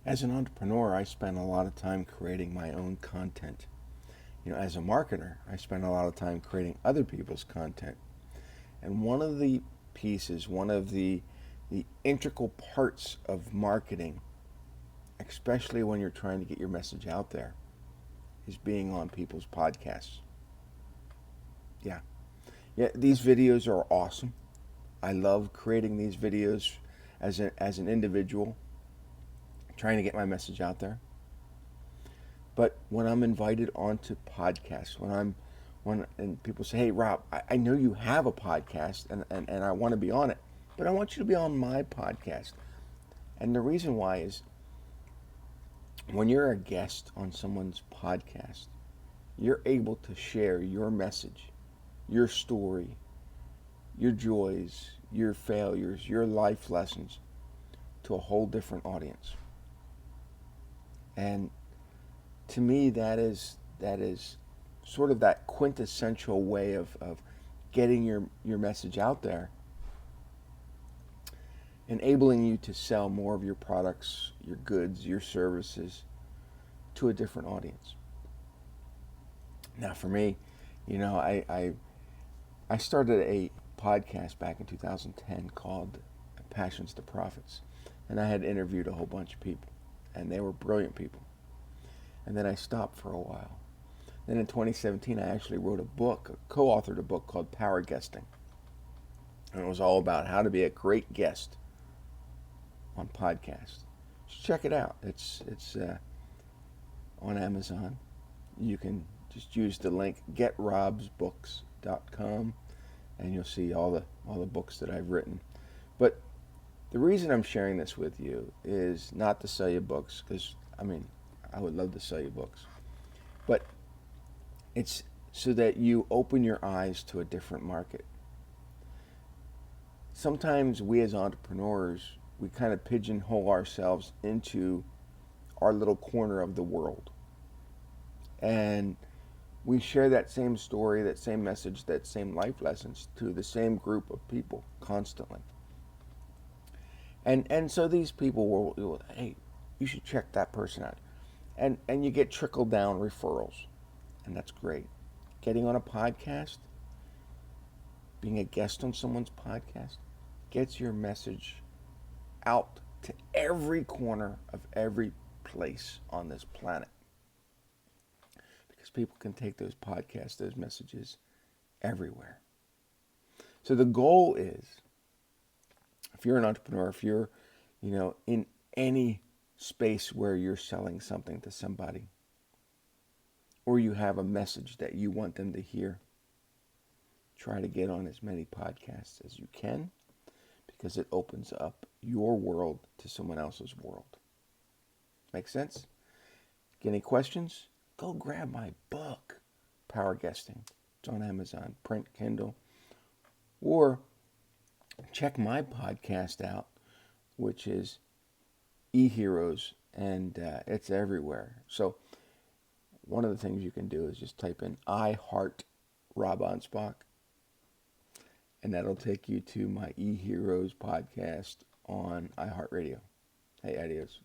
As an entrepreneur, I spend a lot of time creating my own content. As a marketer, I spend a lot of time creating other people's content. And one of the integral parts of marketing, especially when you're trying to get your message out there, is being on people's podcasts. Yeah. Yeah, these videos are awesome. I love creating these videos as an individual, trying to get my message out there. But when I'm invited onto podcasts, when and people say, "Hey, Rob, I know you have a podcast, and I want to be on it, but I want you to be on my podcast." And the reason why is when you're a guest on someone's podcast, you're able to share your message, your story, your joys, your failures, your life lessons to a whole different audience. And to me, that is sort of that quintessential way of getting your message out there, enabling you to sell more of your products, your goods, your services to a different audience. Now, for me, I started a podcast back in 2010 called Passions to Profits, and I had interviewed a whole bunch of people, and they were brilliant people. And then I stopped for a while. Then in 2017, I actually wrote a book, co-authored a book called Power Guesting, and it was all about how to be a great guest on podcasts. Just check it out. It's on Amazon. You can just use the link getrobsbooks.com, and you'll see all the books that I've written. But the reason I'm sharing this with you is not to sell you books, because I would love to sell you books, but it's so that you open your eyes to a different market. Sometimes we as entrepreneurs, we kind of pigeonhole ourselves into our little corner of the world. And we share that same story, that same message, that same life lessons to the same group of people constantly. And so these people will, hey, you should check that person out. And you get trickle down referrals. And that's great. Getting on a podcast, being a guest on someone's podcast, gets your message out to every corner of every place on this planet. Because people can take those podcasts, those messages everywhere. So the goal is, if you're an entrepreneur, if you're, in any space where you're selling something to somebody, or you have a message that you want them to hear, try to get on as many podcasts as you can, because it opens up your world to someone else's world. Make sense? Get any questions? Go grab my book, Power Guesting. It's on Amazon, print, Kindle. Or check my podcast out, which is eHeroes, and it's everywhere. So one of the things you can do is just type in I Heart Rob Anspach, and that'll take you to my eHeroes podcast on iHeartRadio. Hey, adios.